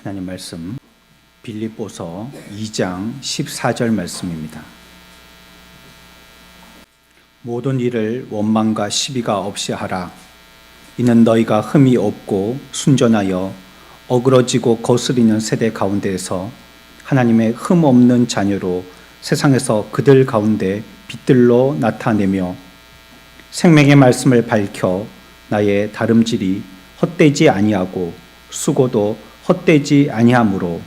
하나님 말씀 빌립보서 2장 14절 말씀입니다. 모든 일을 원망과 시비가 없이 하라. 이는 너희가 흠이 없고 순전하여 어그러지고 거스리는 세대 가운데에서 하나님의 흠 없는 자녀로 세상에서 그들 가운데 빛들로 나타내며 생명의 말씀을 밝혀 나의 다름질이 헛되지 아니하고 수고도 헛되지 아니하므로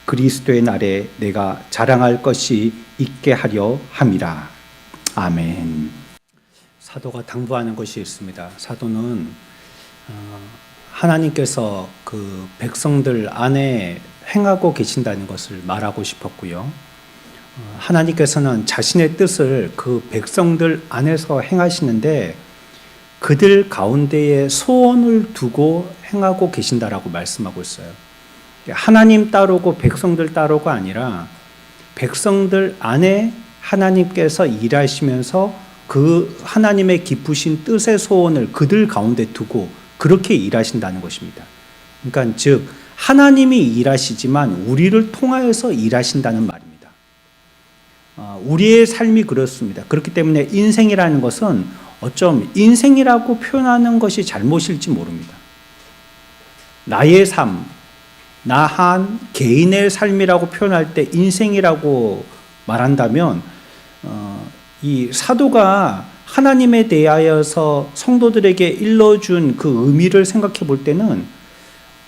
그리스도의 날에 내가 자랑할 것이 있게 하려 함이라. 아멘. 사도가 당부하는 것이 있습니다. 사도는 하나님께서 그 백성들 안에 행하고 계신다는 것을 말하고 싶었고요. 하나님께서는 자신의 뜻을 그 백성들 안에서 행하시는데 그들 가운데에 소원을 두고 행하고 계신다라고 말씀하고 있어요. 하나님 따르고 백성들 따르고가 아니라 백성들 안에 하나님께서 일하시면서 그 하나님의 기쁘신 뜻의 소원을 그들 가운데 두고 그렇게 일하신다는 것입니다. 그러니까 즉 하나님이 일하시지만 우리를 통하여서 일하신다는 말입니다. 우리의 삶이 그렇습니다. 그렇기 때문에 인생이라는 것은 어쩜 인생이라고 표현하는 것이 잘못일지 모릅니다. 나의 삶, 나 한 개인의 삶이라고 표현할 때 인생이라고 말한다면 이 사도가 하나님에 대하여서 성도들에게 일러준 그 의미를 생각해 볼 때는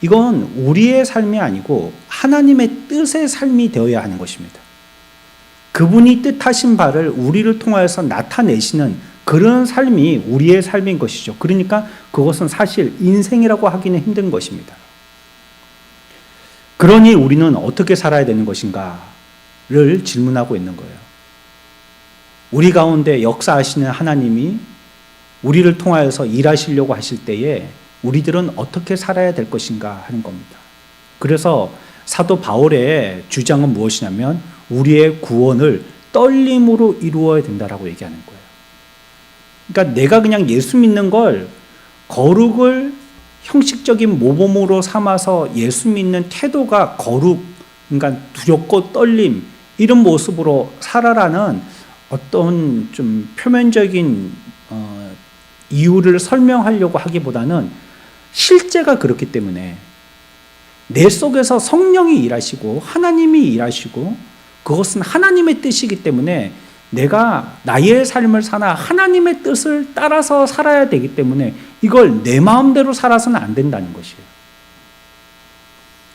이건 우리의 삶이 아니고 하나님의 뜻의 삶이 되어야 하는 것입니다. 그분이 뜻하신 바를 우리를 통하여서 나타내시는 그런 삶이 우리의 삶인 것이죠. 그러니까 그것은 사실 인생이라고 하기는 힘든 것입니다. 그러니 우리는 어떻게 살아야 되는 것인가를 질문하고 있는 거예요. 우리 가운데 역사하시는 하나님이 우리를 통하여서 일하시려고 하실 때에 우리들은 어떻게 살아야 될 것인가 하는 겁니다. 그래서 사도 바울의 주장은 무엇이냐면 우리의 구원을 떨림으로 이루어야 된다라고 얘기하는 거예요. 그러니까 내가 그냥 예수 믿는 걸 거룩을 형식적인 모범으로 삼아서 예수 믿는 태도가 거룩, 그러니까 두렵고 떨림 이런 모습으로 살아라는 어떤 좀 표면적인 이유를 설명하려고 하기보다는 실제가 그렇기 때문에 내 속에서 성령이 일하시고 하나님이 일하시고 그것은 하나님의 뜻이기 때문에 내가 나의 삶을 사나 하나님의 뜻을 따라서 살아야 되기 때문에 이걸 내 마음대로 살아서는 안 된다는 것이에요.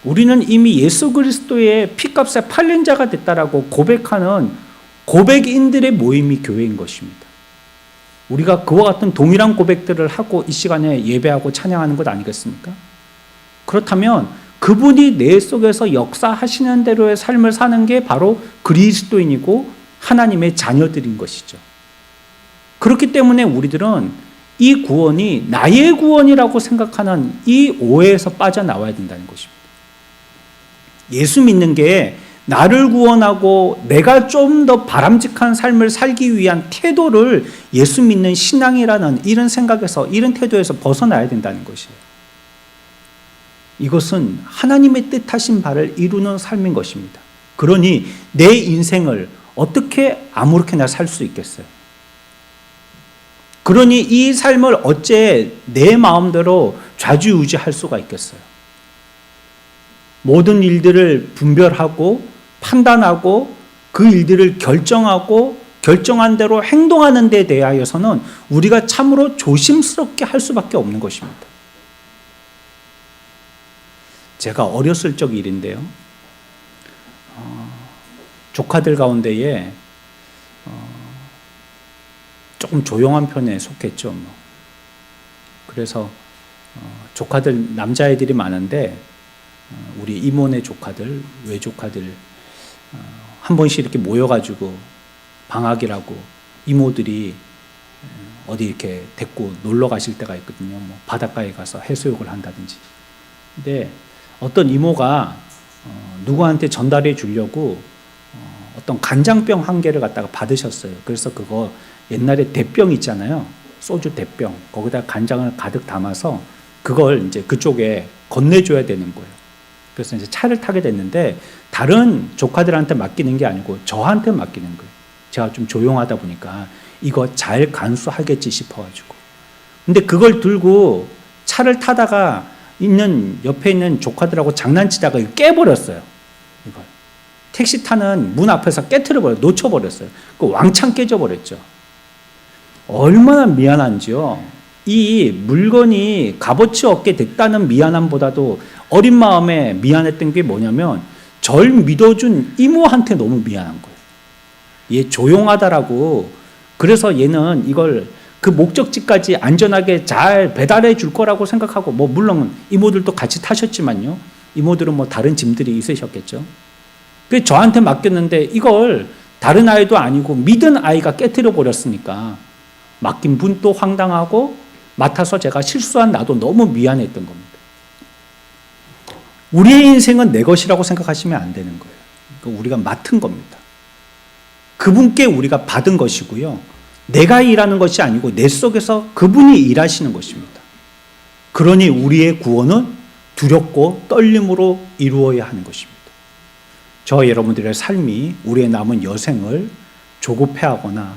우리는 이미 예수 그리스도의 피값에 팔린 자가 됐다라고 고백하는 고백인들의 모임이 교회인 것입니다. 우리가 그와 같은 동일한 고백들을 하고 이 시간에 예배하고 찬양하는 것 아니겠습니까? 그렇다면 그분이 내 속에서 역사하시는 대로의 삶을 사는 게 바로 그리스도인이고 하나님의 자녀들인 것이죠. 그렇기 때문에 우리들은 이 구원이 나의 구원이라고 생각하는 이 오해에서 빠져나와야 된다는 것입니다. 예수 믿는 게 나를 구원하고 내가 좀 더 바람직한 삶을 살기 위한 태도를 예수 믿는 신앙이라는 이런 생각에서 이런 태도에서 벗어나야 된다는 것이에요. 이것은 하나님의 뜻하신 바를 이루는 삶인 것입니다. 그러니 내 인생을 어떻게 아무렇게나 살 수 있겠어요? 그러니 이 삶을 어째 내 마음대로 좌지우지할 수가 있겠어요? 모든 일들을 분별하고 판단하고 그 일들을 결정하고 결정한 대로 행동하는 데 대하여서는 우리가 참으로 조심스럽게 할 수밖에 없는 것입니다. 제가 어렸을 적 일인데요. 조카들 가운데에 조금 조용한 편에 속했죠. 그래서 조카들 남자애들이 많은데 우리 이모네 조카들, 외조카들 한 번씩 이렇게 모여가지고 방학이라고 이모들이 어디 이렇게 데리고 놀러 가실 때가 있거든요. 뭐 바닷가에 가서 해수욕을 한다든지. 근데 어떤 이모가 누구한테 전달해 주려고 어떤 간장병 한 개를 갖다가 받으셨어요. 그래서 그거 옛날에 대병 있잖아요. 소주 대병. 거기다 간장을 가득 담아서 그걸 이제 그쪽에 건네줘야 되는 거예요. 그래서 이제 차를 타게 됐는데 다른 조카들한테 맡기는 게 아니고 저한테 맡기는 거예요. 제가 좀 조용하다 보니까 이거 잘 간수하겠지 싶어가지고. 근데 그걸 들고 차를 타다가 옆에 있는 조카들하고 장난치다가 깨버렸어요. 이걸. 택시 타는 문 앞에서 깨트려버려요. 놓쳐버렸어요. 그 왕창 깨져버렸죠. 얼마나 미안한지요. 이 물건이 값어치 없게 됐다는 미안함보다도 어린 마음에 미안했던 게 뭐냐면 절 믿어준 이모한테 너무 미안한 거예요. 얘 조용하다라고. 그래서 얘는 이걸 그 목적지까지 안전하게 잘 배달해 줄 거라고 생각하고, 뭐 물론 이모들도 같이 타셨지만요. 이모들은 뭐 다른 짐들이 있으셨겠죠. 그래서 저한테 맡겼는데 이걸 다른 아이도 아니고 믿은 아이가 깨트려 버렸으니까 맡긴 분도 황당하고 맡아서 제가 실수한 나도 너무 미안했던 겁니다. 우리의 인생은 내 것이라고 생각하시면 안 되는 거예요. 그러니까 우리가 맡은 겁니다. 그분께 우리가 받은 것이고요. 내가 일하는 것이 아니고 내 속에서 그분이 일하시는 것입니다. 그러니 우리의 구원은 두렵고 떨림으로 이루어야 하는 것입니다. 저 여러분들의 삶이 우리의 남은 여생을 조급해하거나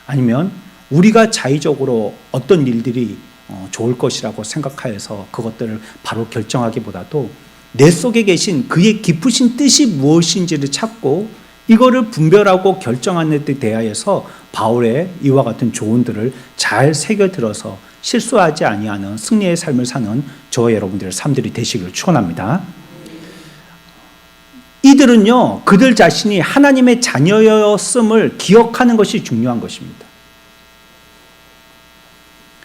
아니면 우리가 자의적으로 어떤 일들이 좋을 것이라고 생각하여서 그것들을 바로 결정하기보다도 내 속에 계신 그의 깊으신 뜻이 무엇인지를 찾고 이거를 분별하고 결정하는 데 대하여서 바울의 이와 같은 조언들을 잘 새겨들어서 실수하지 아니하는 승리의 삶을 사는 저와 여러분들의 삶들이 되시기를 축원합니다. 이들은요, 그들 자신이 하나님의 자녀였음을 기억하는 것이 중요한 것입니다.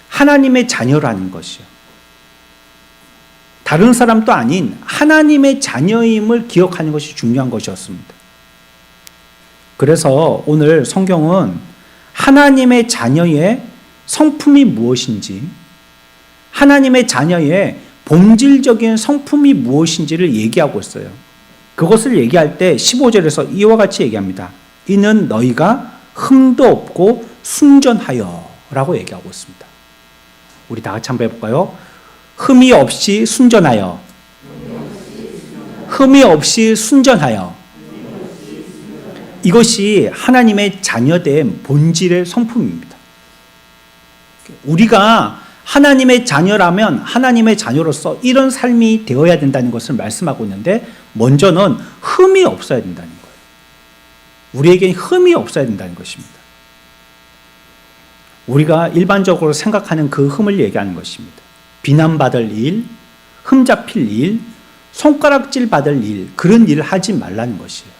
하나님의 자녀라는 것이요. 다른 사람도 아닌 하나님의 자녀임을 기억하는 것이 중요한 것이었습니다. 그래서 오늘 성경은 하나님의 자녀의 성품이 무엇인지, 하나님의 자녀의 본질적인 성품이 무엇인지를 얘기하고 있어요. 그것을 얘기할 때 15절에서 이와 같이 얘기합니다. 이는 너희가 흠도 없고 순전하여 라고 얘기하고 있습니다. 우리 다 같이 한번 해볼까요? 흠이 없이 순전하여. 흠이 없이 순전하여. 이것이 하나님의 자녀된 본질의 성품입니다. 우리가 하나님의 자녀라면 하나님의 자녀로서 이런 삶이 되어야 된다는 것을 말씀하고 있는데 먼저는 흠이 없어야 된다는 거예요. 우리에겐 흠이 없어야 된다는 것입니다. 우리가 일반적으로 생각하는 그 흠을 얘기하는 것입니다. 비난받을 일, 흠 잡힐 일, 손가락질 받을 일, 그런 일을 하지 말라는 것이에요.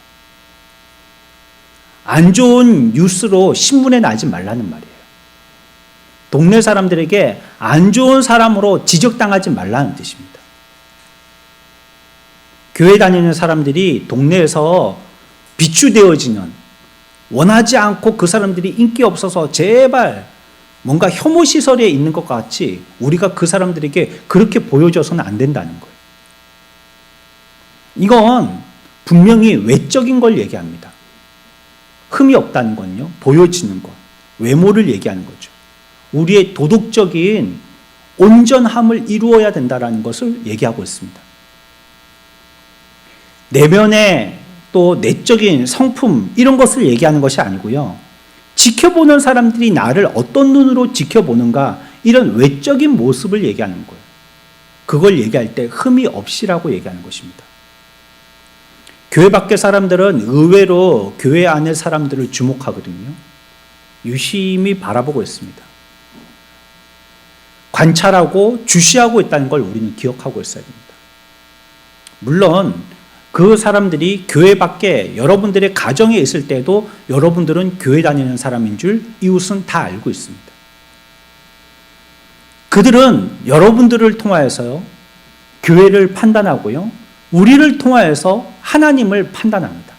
안 좋은 뉴스로 신문에 나지 말라는 말이에요. 동네 사람들에게 안 좋은 사람으로 지적당하지 말라는 뜻입니다. 교회 다니는 사람들이 동네에서 비추되어지는, 원하지 않고 그 사람들이 인기 없어서 제발 뭔가 혐오 시설에 있는 것 같이 우리가 그 사람들에게 그렇게 보여줘서는 안 된다는 거예요. 이건 분명히 외적인 걸 얘기합니다. 흠이 없다는 건요, 보여지는 것, 외모를 얘기하는 거죠. 우리의 도덕적인 온전함을 이루어야 된다는 것을 얘기하고 있습니다. 내면의 또 내적인 성품, 이런 것을 얘기하는 것이 아니고요, 지켜보는 사람들이 나를 어떤 눈으로 지켜보는가, 이런 외적인 모습을 얘기하는 거예요. 그걸 얘기할 때 흠이 없이라고 얘기하는 것입니다. 교회 밖의 사람들은 의외로 교회 안의 사람들을 주목하거든요. 유심히 바라보고 있습니다. 관찰하고 주시하고 있다는 걸 우리는 기억하고 있어야 됩니다. 물론 그 사람들이 교회 밖에 여러분들의 가정에 있을 때도 여러분들은 교회 다니는 사람인 줄 이웃은 다 알고 있습니다. 그들은 여러분들을 통하여서요, 교회를 판단하고요, 우리를 통하여서 하나님을 판단합니다.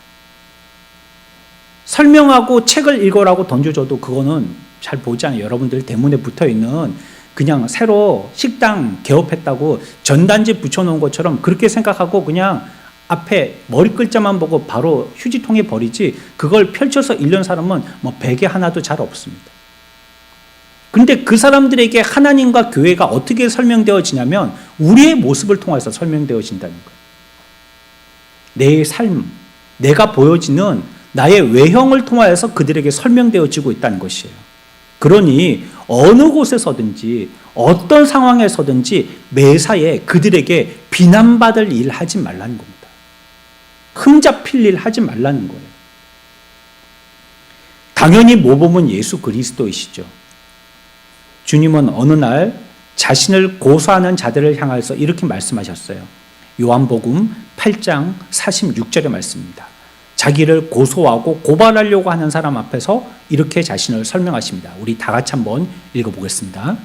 설명하고 책을 읽으라고 던져줘도 그거는 잘 보지 않아요. 여러분들 대문에 붙어있는 그냥 새로 식당 개업했다고 전단지 붙여놓은 것처럼 그렇게 생각하고 그냥 앞에 머리 글자만 보고 바로 휴지통에 버리지, 그걸 펼쳐서 읽는 사람은 뭐 베개 하나도 잘 없습니다. 그런데 그 사람들에게 하나님과 교회가 어떻게 설명되어지냐면 우리의 모습을 통해서 설명되어진다는 거예요. 내 삶, 내가 보여지는 나의 외형을 통하여서 그들에게 설명되어지고 있다는 것이에요. 그러니 어느 곳에서든지 어떤 상황에서든지 매사에 그들에게 비난받을 일 하지 말라는 겁니다. 흠잡힐 일 하지 말라는 거예요. 당연히 모범은 예수 그리스도이시죠. 주님은 어느 날 자신을 고소하는 자들을 향해서 이렇게 말씀하셨어요. 요한복음 8장 46절의 말씀입니다. 자기를 고소하고 고발하려고 하는 사람 앞에서 이렇게 자신을 설명하십니다. 우리 다 같이 한번 읽어보겠습니다.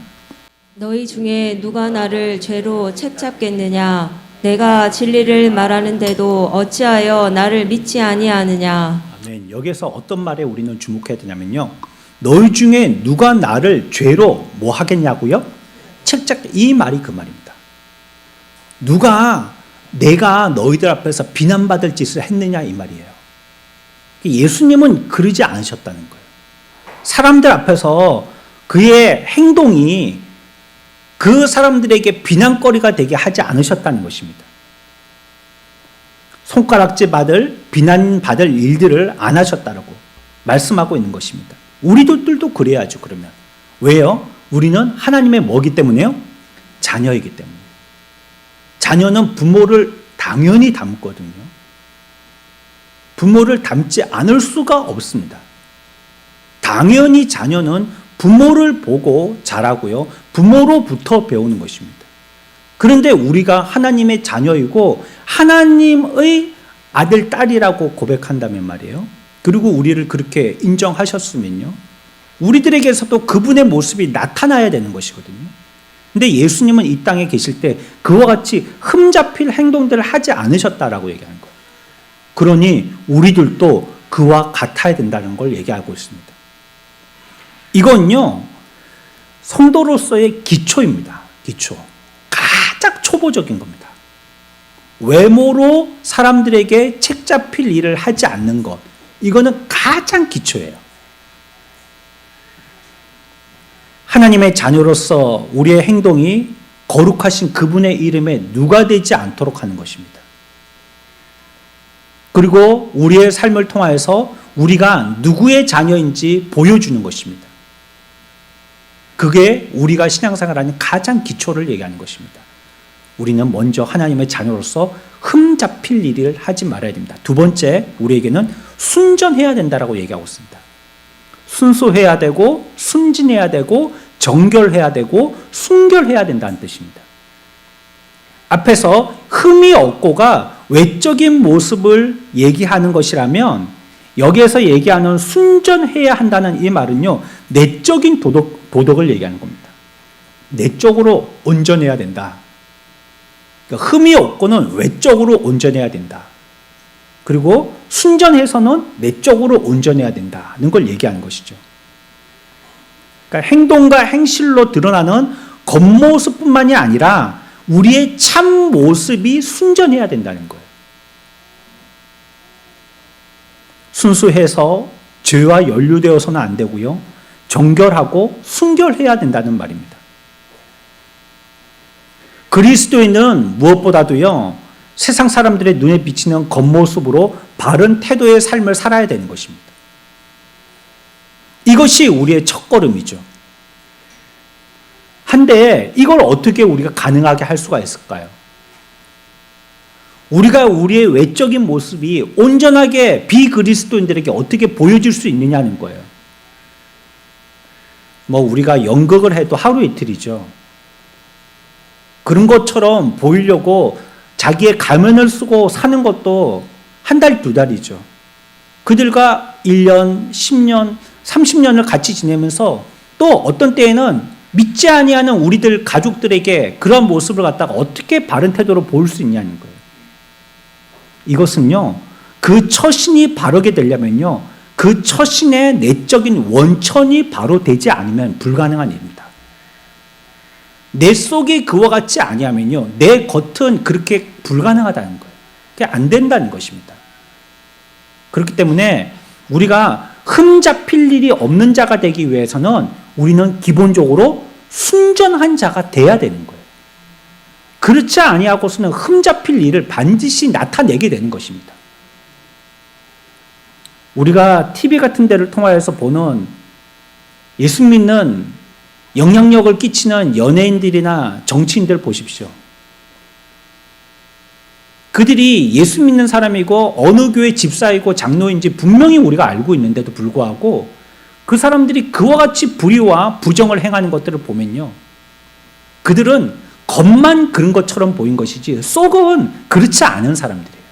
너희 중에 누가 나를 죄로 책잡겠느냐? 내가 진리를 말하는데도 어찌하여 나를 믿지 아니하느냐? 아멘. 여기서 어떤 말에 우리는 주목해야 되냐면요. 너희 중에 누가 나를 죄로 뭐 하겠냐고요? 책잡. 이 말이 그 말입니다. 누가 내가 너희들 앞에서 비난받을 짓을 했느냐 이 말이에요. 예수님은 그러지 않으셨다는 거예요. 사람들 앞에서 그의 행동이 그 사람들에게 비난거리가 되게 하지 않으셨다는 것입니다. 손가락질 받을, 비난받을 일들을 안 하셨다라고 말씀하고 있는 것입니다. 우리들도 그래야죠, 그러면. 왜요? 우리는 하나님의 뭐기 때문에요? 자녀이기 때문에. 자녀는 부모를 당연히 닮거든요. 부모를 닮지 않을 수가 없습니다. 당연히 자녀는 부모를 보고 자라고요. 부모로부터 배우는 것입니다. 그런데 우리가 하나님의 자녀이고 하나님의 아들, 딸이라고 고백한다면 말이에요. 그리고 우리를 그렇게 인정하셨으면요. 우리들에게서도 그분의 모습이 나타나야 되는 것이거든요. 근데 예수님은 이 땅에 계실 때 그와 같이 흠잡힐 행동들을 하지 않으셨다라고 얘기하는 거예요. 그러니 우리들도 그와 같아야 된다는 걸 얘기하고 있습니다. 이건요, 성도로서의 기초입니다. 기초. 가장 초보적인 겁니다. 외모로 사람들에게 책잡힐 일을 하지 않는 것. 이거는 가장 기초예요. 하나님의 자녀로서 우리의 행동이 거룩하신 그분의 이름에 누가 되지 않도록 하는 것입니다. 그리고 우리의 삶을 통하여서 우리가 누구의 자녀인지 보여주는 것입니다. 그게 우리가 신앙생활하는 가장 기초를 얘기하는 것입니다. 우리는 먼저 하나님의 자녀로서 흠잡힐 일을 하지 말아야 됩니다. 두 번째, 우리에게는 순전해야 된다라고 얘기하고 있습니다. 순수해야 되고 순진해야 되고 정결해야 되고 순결해야 된다는 뜻입니다. 앞에서 흠이 없고가 외적인 모습을 얘기하는 것이라면 여기에서 얘기하는 순전해야 한다는 이 말은요, 내적인 도덕을 얘기하는 겁니다. 내적으로 온전해야 된다. 그러니까 흠이 없고는 외적으로 온전해야 된다. 그리고 순전해서는 내적으로 온전해야 된다는 걸 얘기하는 것이죠. 그러니까 행동과 행실로 드러나는 겉모습뿐만이 아니라 우리의 참 모습이 순전해야 된다는 거예요. 순수해서 죄와 연루되어서는 안 되고요. 정결하고 순결해야 된다는 말입니다. 그리스도인은 무엇보다도요, 세상 사람들의 눈에 비치는 겉모습으로 바른 태도의 삶을 살아야 되는 것입니다. 이것이 우리의 첫걸음이죠. 한데 이걸 어떻게 우리가 가능하게 할 수가 있을까요? 우리가 우리의 외적인 모습이 온전하게 비그리스도인들에게 어떻게 보여질 수 있느냐는 거예요. 우리가 연극을 해도 하루 이틀이죠. 그런 것처럼 보이려고 자기의 가면을 쓰고 사는 것도 한 달, 두 달이죠. 그들과 1년, 10년, 30년을 같이 지내면서 또 어떤 때에는 믿지 아니하는 우리들 가족들에게 그런 모습을 갖다가 어떻게 바른 태도로 보일 수 있냐는 거예요. 이것은요, 그 처신이 바르게 되려면요, 그 처신의 내적인 원천이 바로 되지 않으면 불가능한 일입니다. 내 속이 그와 같지 아니하면요, 내 겉은 그렇게 불가능하다는 거예요. 그게 안 된다는 것입니다. 그렇기 때문에 우리가 흠잡힐 일이 없는 자가 되기 위해서는 우리는 기본적으로 순전한 자가 돼야 되는 거예요. 그렇지 아니하고서는 흠잡힐 일을 반드시 나타내게 되는 것입니다. 우리가 TV 같은 데를 통하여서 보는 예수 믿는 영향력을 끼치는 연예인들이나 정치인들 보십시오. 그들이 예수 믿는 사람이고 어느 교회 집사이고 장로인지 분명히 우리가 알고 있는데도 불구하고 그 사람들이 그와 같이 불의와 부정을 행하는 것들을 보면요, 그들은 겉만 그런 것처럼 보인 것이지 속은 그렇지 않은 사람들이에요.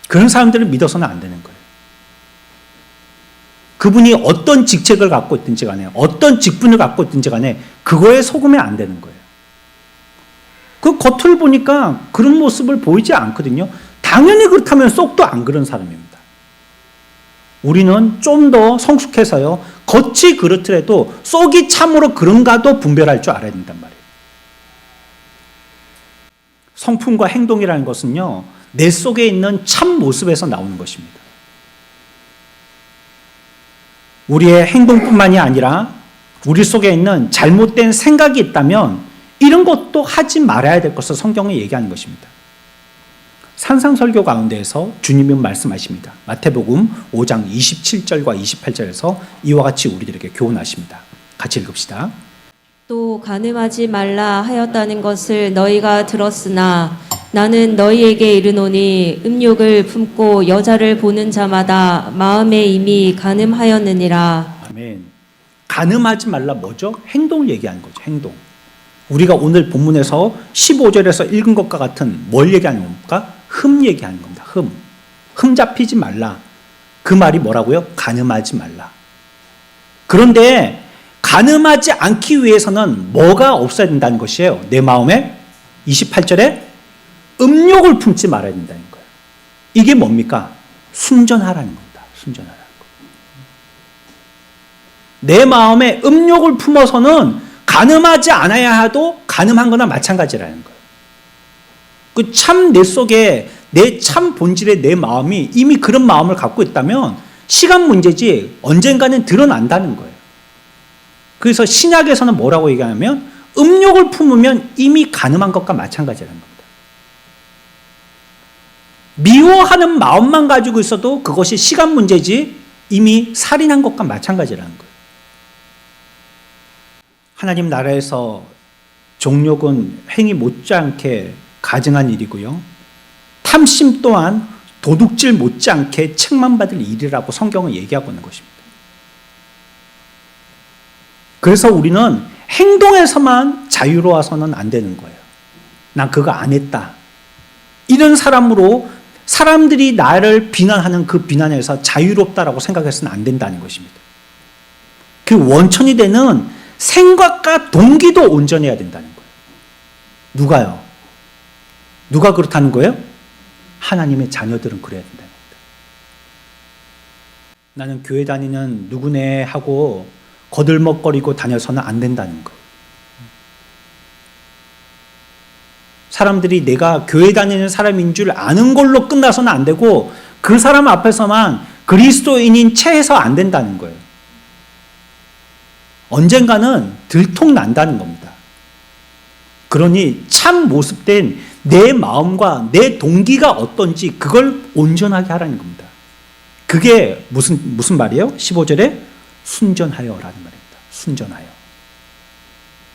그런 사람들을 믿어서는 안 되는 거예요. 그분이 어떤 직책을 갖고 있든지 간에 어떤 직분을 갖고 있든지 간에 그거에 속으면 안 되는 거예요. 그 겉을 보니까 그런 모습을 보이지 않거든요. 당연히 그렇다면 속도 안 그런 사람입니다. 우리는 좀 더 성숙해서요, 겉이 그렇더라도 속이 참으로 그런가도 분별할 줄 알아야 된단 말이에요. 성품과 행동이라는 것은요, 내 속에 있는 참 모습에서 나오는 것입니다. 우리의 행동뿐만이 아니라 우리 속에 있는 잘못된 생각이 있다면 이런 것도 하지 말아야 될 것을 성경이 얘기하는 것입니다. 산상설교 가운데에서 주님은 말씀하십니다. 마태복음 5장 27절과 28절에서 이와 같이 우리들에게 교훈하십니다. 같이 읽읍시다. 또 간음하지 말라 하였다는 것을 너희가 들었으나 나는 너희에게 이르노니 음욕을 품고 여자를 보는 자마다 마음에 이미 간음하였느니라. 아멘. 간음하지 말라 뭐죠? 행동을 얘기하는 거죠. 행동. 우리가 오늘 본문에서 15절에서 읽은 것과 같은 뭘 얘기하는 겁니까? 흠 얘기하는 겁니다. 흠 잡히지 말라. 그 말이 뭐라고요? 간음하지 말라. 그런데 간음하지 않기 위해서는 뭐가 없어야 된다는 것이에요? 내 마음에 28절에 음욕을 품지 말아야 된다는 거예요. 이게 뭡니까? 순전하라는 겁니다. 순전하라는 거. 내 마음에 음욕을 품어서는 간음하지 않아야 해도 간음한 거나 마찬가지라는 거예요. 그 참 내 속에 내 참 본질의 내 마음이 이미 그런 마음을 갖고 있다면 시간 문제지 언젠가는 드러난다는 거예요. 그래서 신약에서는 뭐라고 얘기하냐면 음욕을 품으면 이미 간음한 것과 마찬가지라는 겁니다. 미워하는 마음만 가지고 있어도 그것이 시간 문제지 이미 살인한 것과 마찬가지라는 거예요. 하나님 나라에서 정욕은 행위 못지않게 가증한 일이고요. 탐심 또한 도둑질 못지않게 책망받을 일이라고 성경은 얘기하고 있는 것입니다. 그래서 우리는 행동에서만 자유로워서는 안 되는 거예요. 난 그거 안 했다. 이런 사람으로 사람들이 나를 비난하는 그 비난에서 자유롭다라고 생각해서는 안 된다는 것입니다. 그 원천이 되는 생각과 동기도 온전해야 된다는 거예요. 누가요? 누가 그렇다는 거예요? 하나님의 자녀들은 그래야 된다는 겁니다. 나는 교회 다니는 누구네 하고 거들먹거리고 다녀서는 안 된다는 거예요. 사람들이 내가 교회 다니는 사람인 줄 아는 걸로 끝나서는 안 되고 그 사람 앞에서만 그리스도인인 채 해서 안 된다는 거예요. 언젠가는 들통난다는 겁니다. 그러니 참 모습된 내 마음과 내 동기가 어떤지 그걸 온전하게 하라는 겁니다. 그게 무슨 말이에요? 15절에 순전하여라는 말입니다. 순전하여.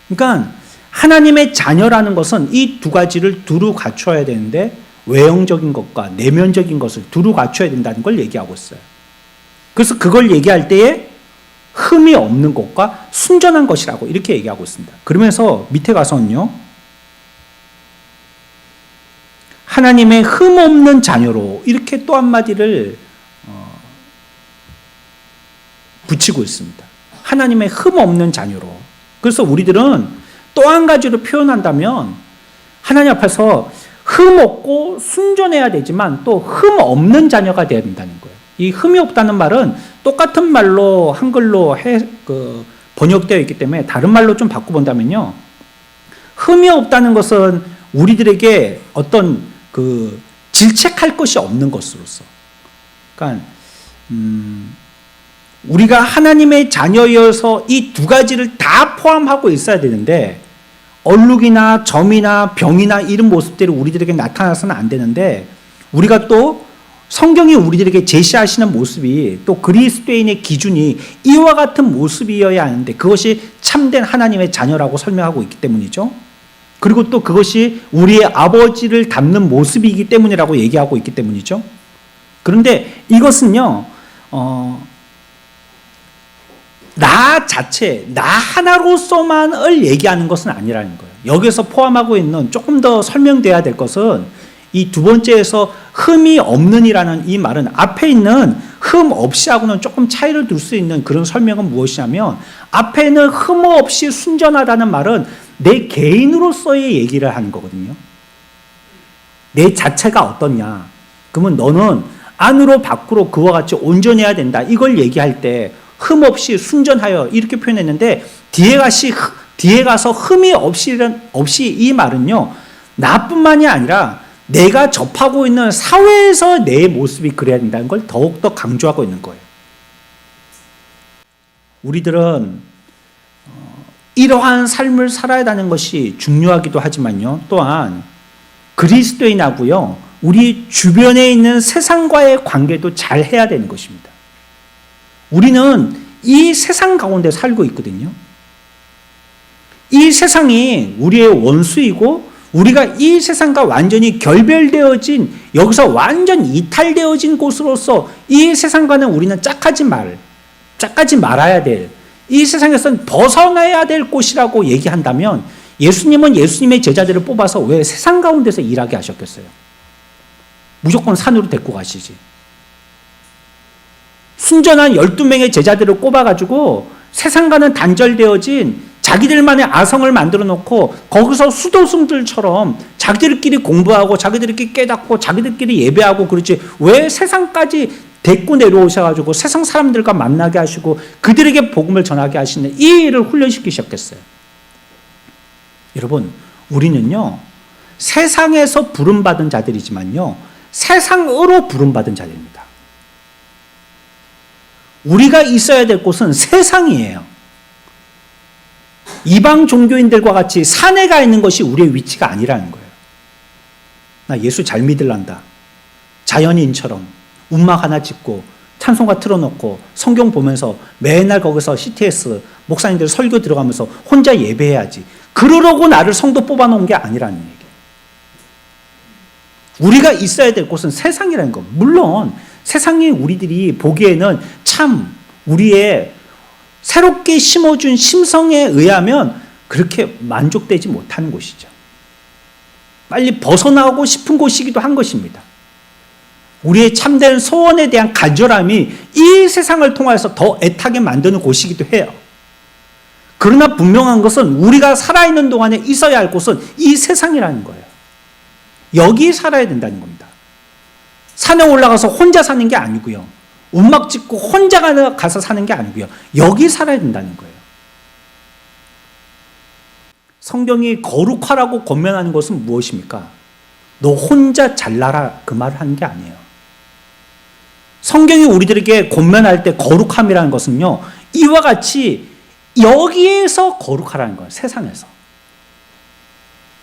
그러니까 하나님의 자녀라는 것은 이 두 가지를 두루 갖춰야 되는데 외형적인 것과 내면적인 것을 두루 갖춰야 된다는 걸 얘기하고 있어요. 그래서 그걸 얘기할 때에 흠이 없는 것과 순전한 것이라고 이렇게 얘기하고 있습니다. 그러면서 밑에 가서는요, 하나님의 흠 없는 자녀로 이렇게 또 한마디를 붙이고 있습니다. 하나님의 흠 없는 자녀로. 그래서 우리들은 또 한 가지로 표현한다면 하나님 앞에서 흠 없고 순전해야 되지만 또 흠 없는 자녀가 되어야 된다는 거예요. 이 흠이 없다는 말은 똑같은 말로 한글로 번역되어 있기 때문에 다른 말로 좀 바꿔본다면요, 흠이 없다는 것은 우리들에게 어떤 질책할 것이 없는 것으로서, 그러니까 우리가 하나님의 자녀여서 이 두 가지를 다 포함하고 있어야 되는데 얼룩이나 점이나 병이나 이런 모습들이 우리들에게 나타나서는 안 되는데, 우리가 또 성경이 우리들에게 제시하시는 모습이 또 그리스도인의 기준이 이와 같은 모습이어야 하는데, 그것이 참된 하나님의 자녀라고 설명하고 있기 때문이죠. 그리고 또 그것이 우리의 아버지를 닮는 모습이기 때문이라고 얘기하고 있기 때문이죠. 그런데 이것은요, 나 자체, 나 하나로서만을 얘기하는 것은 아니라는 거예요. 여기서 포함하고 있는 조금 더 설명돼야 될 것은 이 두 번째에서 흠이 없는이라는 이 말은 앞에 있는 흠 없이하고는 조금 차이를 둘 수 있는 그런 설명은 무엇이냐면, 앞에는 흠 없이 순전하다는 말은 내 개인으로서의 얘기를 하는 거거든요. 내 자체가 어떻냐. 그러면 너는 안으로 밖으로 그와 같이 온전해야 된다. 이걸 얘기할 때 흠 없이 순전하여 이렇게 표현했는데, 뒤에 가서 흠이 없이 이 말은요, 나뿐만이 아니라 내가 접하고 있는 사회에서 내 모습이 그래야 된다는 걸 더욱더 강조하고 있는 거예요. 우리들은 이러한 삶을 살아야 하는 것이 중요하기도 하지만요, 또한 그리스도인하고요, 우리 주변에 있는 세상과의 관계도 잘 해야 되는 것입니다. 우리는 이 세상 가운데 살고 있거든요. 이 세상이 우리의 원수이고, 우리가 이 세상과 완전히 결별되어진, 여기서 완전 이탈되어진 곳으로서 이 세상과는 우리는 짝하지 말아야 될, 이 세상에서는 벗어나야 될 곳이라고 얘기한다면, 예수님은 예수님의 제자들을 뽑아서 왜 세상 가운데서 일하게 하셨겠어요? 무조건 산으로 데리고 가시지. 순전한 12명의 제자들을 꼽아가지고 세상과는 단절되어진 자기들만의 아성을 만들어 놓고 거기서 수도승들처럼 자기들끼리 공부하고 자기들끼리 깨닫고 자기들끼리 예배하고 그렇지, 왜 세상까지 데리고 내려오셔가지고 세상 사람들과 만나게 하시고 그들에게 복음을 전하게 하시는 이 일을 훈련시키셨겠어요? 여러분, 우리는요, 세상에서 부름받은 자들이지만요, 세상으로 부름받은 자들입니다. 우리가 있어야 될 곳은 세상이에요. 이방 종교인들과 같이 산에 가 있는 것이 우리의 위치가 아니라는 거예요. 나 예수 잘 믿을란다. 자연인처럼 움막 하나 짓고 찬송가 틀어놓고 성경 보면서 매날 거기서 CTS 목사님들 설교 들어가면서 혼자 예배해야지. 그러려고 나를 성도 뽑아놓은 게 아니라는 얘기예요. 우리가 있어야 될 곳은 세상이라는 거. 물론 세상이 우리들이 보기에는 참 우리의 새롭게 심어준 심성에 의하면 그렇게 만족되지 못하는 곳이죠. 빨리 벗어나고 싶은 곳이기도 한 것입니다. 우리의 참된 소원에 대한 간절함이 이 세상을 통해서 더 애타게 만드는 곳이기도 해요. 그러나 분명한 것은 우리가 살아있는 동안에 있어야 할 곳은 이 세상이라는 거예요. 여기 살아야 된다는 겁니다. 산에 올라가서 혼자 사는 게 아니고요. 움막 짓고 혼자 가서 사는 게 아니고요. 여기 살아야 된다는 거예요. 성경이 거룩하라고 권면하는 것은 무엇입니까? 너 혼자 잘나라 그 말을 하는 게 아니에요. 성경이 우리들에게 권면할 때 거룩함이라는 것은요, 이와 같이 여기에서 거룩하라는 거예요. 세상에서.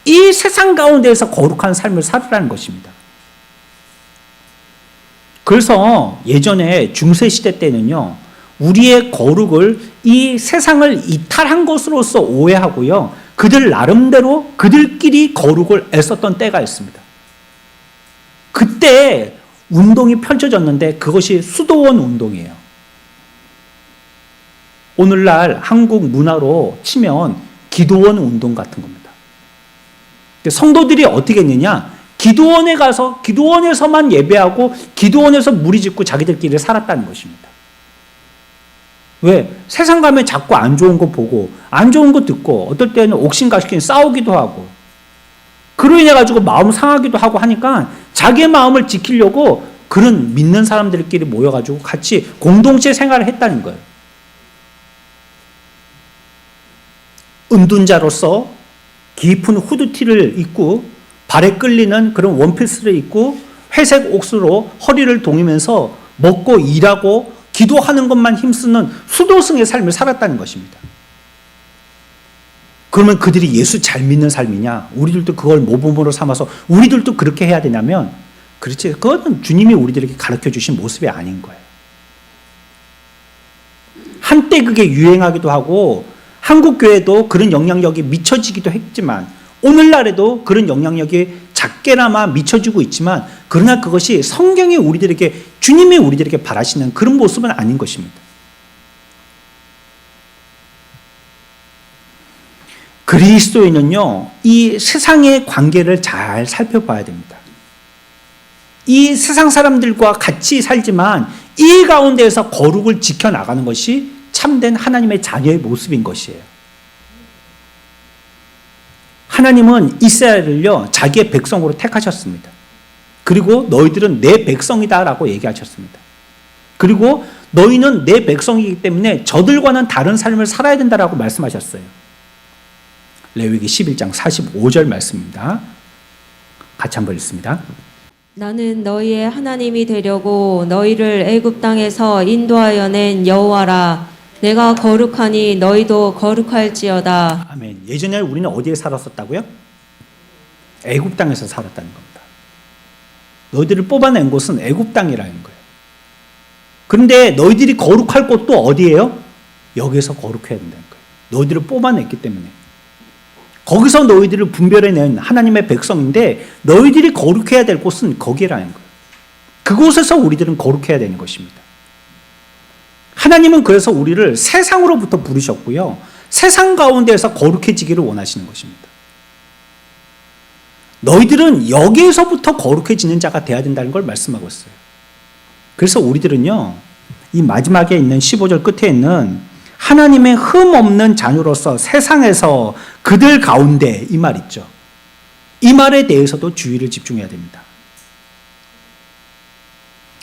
이 세상 가운데에서 거룩한 삶을 살으라는 것입니다. 그래서 예전에 중세시대 때는요, 우리의 거룩을 이 세상을 이탈한 것으로서 오해하고요, 그들 나름대로 그들끼리 거룩을 애썼던 때가 있습니다. 그때 운동이 펼쳐졌는데 그것이 수도원 운동이에요. 오늘날 한국 문화로 치면 기도원 운동 같은 겁니다. 성도들이 어떻게 했느냐? 기도원에 가서 기도원에서만 예배하고 기도원에서 무리 짓고 자기들끼리 살았다는 것입니다. 왜? 세상 가면 자꾸 안 좋은 거 보고 안 좋은 거 듣고 어떨 때는 옥신각신 싸우기도 하고 그로 인해 가지고 마음 상하기도 하고 하니까 자기의 마음을 지키려고 그런 믿는 사람들끼리 모여가지고 같이 공동체 생활을 했다는 거예요. 은둔자로서 깊은 후드티를 입고 발에 끌리는 그런 원피스를 입고 회색 옥수로 허리를 동이면서 먹고 일하고 기도하는 것만 힘쓰는 수도승의 삶을 살았다는 것입니다. 그러면 그들이 예수 잘 믿는 삶이냐? 우리들도 그걸 모범으로 삼아서 우리들도 그렇게 해야 되냐면 그렇지. 그건 주님이 우리들에게 가르쳐 주신 모습이 아닌 거예요. 한때 그게 유행하기도 하고 한국 교회도 그런 영향력이 미쳐지기도 했지만 오늘날에도 그런 영향력이 작게나마 미쳐지고 있지만 그러나 그것이 성경이 우리들에게 주님이 우리들에게 바라시는 그런 모습은 아닌 것입니다. 그리스도인은요, 이 세상의 관계를 잘 살펴봐야 됩니다. 이 세상 사람들과 같이 살지만 이 가운데에서 거룩을 지켜나가는 것이 참된 하나님의 자녀의 모습인 것이에요. 하나님은 이스라엘을요, 자기의 백성으로 택하셨습니다. 그리고 너희들은 내 백성이다라고 얘기하셨습니다. 그리고 너희는 내 백성이기 때문에 저들과는 다른 삶을 살아야 된다라고 말씀하셨어요. 레위기 11장 45절 말씀입니다. 같이 한번 읽습니다. 나는 너희의 하나님이 되려고 너희를 애굽 땅에서 인도하여 낸 여호와라. 내가 거룩하니 너희도 거룩할지어다. 아멘. 예전에 우리는 어디에 살았었다고요? 애굽 땅에서 살았다는 겁니다. 너희들을 뽑아낸 곳은 애굽 땅이라는 거예요. 그런데 너희들이 거룩할 곳도 어디예요? 여기서 거룩해야 된다는 거예요. 너희들을 뽑아냈기 때문에. 거기서 너희들을 분별해낸 하나님의 백성인데 너희들이 거룩해야 될 곳은 거기라는 거예요. 그곳에서 우리들은 거룩해야 되는 것입니다. 하나님은 그래서 우리를 세상으로부터 부르셨고요. 세상 가운데에서 거룩해지기를 원하시는 것입니다. 너희들은 여기에서부터 거룩해지는 자가 되어야 된다는 걸 말씀하고 있어요. 그래서 우리들은요, 이 마지막에 있는 15절 끝에 있는 하나님의 흠 없는 자녀로서 세상에서 그들 가운데 이 말 있죠. 이 말에 대해서도 주의를 집중해야 됩니다.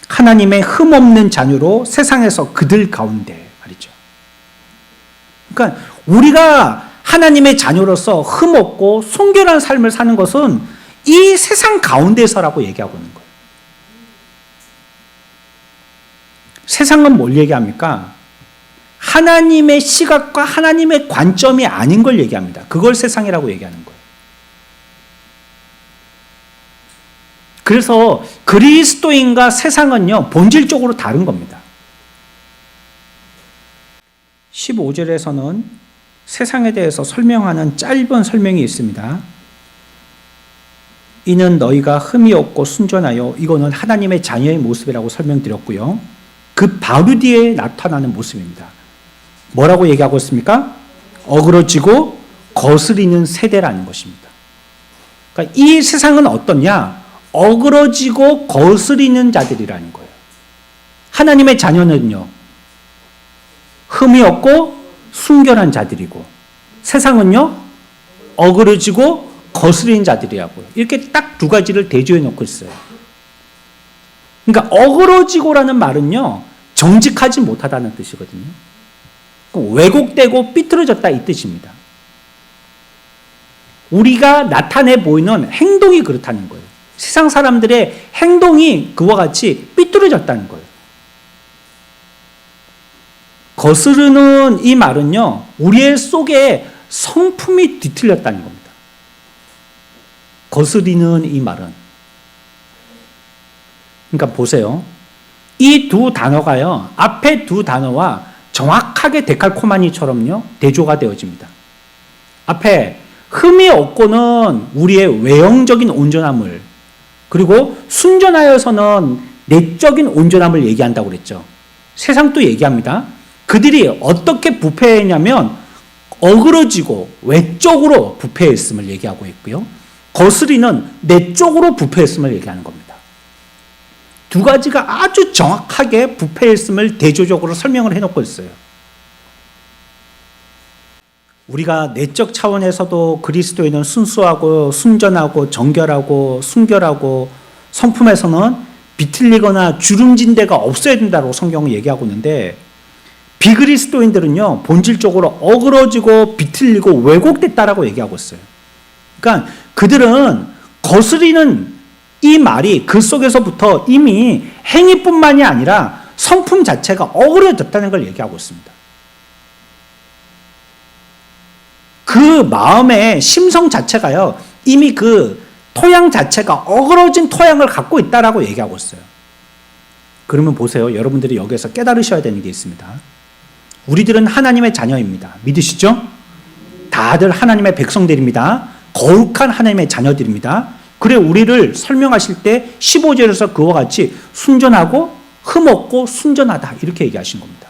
하나님의 흠 없는 자녀로 세상에서 그들 가운데 말이죠. 그러니까 우리가 하나님의 자녀로서 흠 없고 순결한 삶을 사는 것은 이 세상 가운데서라고 얘기하고 있는 거예요. 세상은 뭘 얘기합니까? 하나님의 시각과 하나님의 관점이 아닌 걸 얘기합니다. 그걸 세상이라고 얘기하는 거예요. 그래서 그리스도인과 세상은요, 본질적으로 다른 겁니다. 15절에서는 세상에 대해서 설명하는 짧은 설명이 있습니다. 이는 너희가 흠이 없고 순전하여, 이거는 하나님의 자녀의 모습이라고 설명드렸고요. 그 바로 뒤에 나타나는 모습입니다. 뭐라고 얘기하고 있습니까? 어그러지고 거스리는 세대라는 것입니다. 그러니까 이 세상은 어떠냐? 어그러지고 거스리는 자들이라는 거예요. 하나님의 자녀는요, 흠이 없고 순결한 자들이고, 세상은요, 어그러지고 거스리는 자들이라고요. 이렇게 딱 두 가지를 대조해 놓고 있어요. 그러니까 어그러지고라는 말은요, 정직하지 못하다는 뜻이거든요. 왜곡되고 삐뚤어졌다 이 뜻입니다. 우리가 나타내 보이는 행동이 그렇다는 거예요. 세상 사람들의 행동이 그와 같이 삐뚤어졌다는 거예요. 거스르는 이 말은요, 우리의 속에 성품이 뒤틀렸다는 겁니다. 거스리는 이 말은. 그러니까 보세요. 이 두 단어가요, 앞에 두 단어와 정확하게 데칼코마니처럼요, 대조가 되어집니다. 앞에 흠이 없고는 우리의 외형적인 온전함을, 그리고 순전하여서는 내적인 온전함을 얘기한다고 그랬죠. 세상도 얘기합니다. 그들이 어떻게 부패했냐면 어그러지고 외적으로 부패했음을 얘기하고 있고요. 거스리는 내적으로 부패했음을 얘기하는 겁니다. 두 가지가 아주 정확하게 부패했음을 대조적으로 설명을 해놓고 있어요. 우리가 내적 차원에서도 그리스도인은 순수하고 순전하고 정결하고 순결하고 성품에서는 비틀리거나 주름진 데가 없어야 된다고 성경은 얘기하고 있는데, 비그리스도인들은요, 본질적으로 어그러지고 비틀리고 왜곡됐다라고 얘기하고 있어요. 그러니까 그들은 거스리는 이 말이 그 속에서부터 이미 행위뿐만이 아니라 성품 자체가 어그러졌다는 걸 얘기하고 있습니다. 그 마음의 심성 자체가요, 이미 그 토양 자체가 어그러진 토양을 갖고 있다라고 얘기하고 있어요. 그러면 보세요. 여러분들이 여기서 깨달으셔야 되는 게 있습니다. 우리들은 하나님의 자녀입니다. 믿으시죠? 다들 하나님의 백성들입니다. 거룩한 하나님의 자녀들입니다. 그래, 우리를 설명하실 때 15절에서 그와 같이 순전하고 흠없고 순전하다 이렇게 얘기하신 겁니다.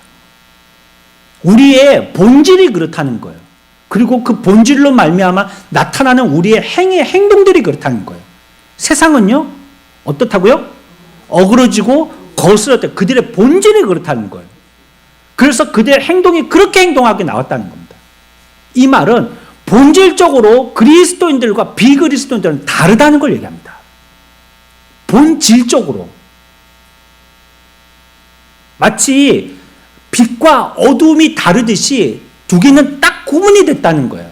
우리의 본질이 그렇다는 거예요. 그리고 그 본질로 말미암아 나타나는 우리의 행동들이 그렇다는 거예요. 세상은요, 어떻다고요? 어그러지고 거스렸다. 그들의 본질이 그렇다는 거예요. 그래서 그들의 행동이 그렇게 행동하게 나왔다는 겁니다. 이 말은 본질적으로 그리스도인들과 비그리스도인들은 다르다는 걸 얘기합니다. 본질적으로. 마치 빛과 어두움이 다르듯이 두 개는 딱 구분이 됐다는 거예요.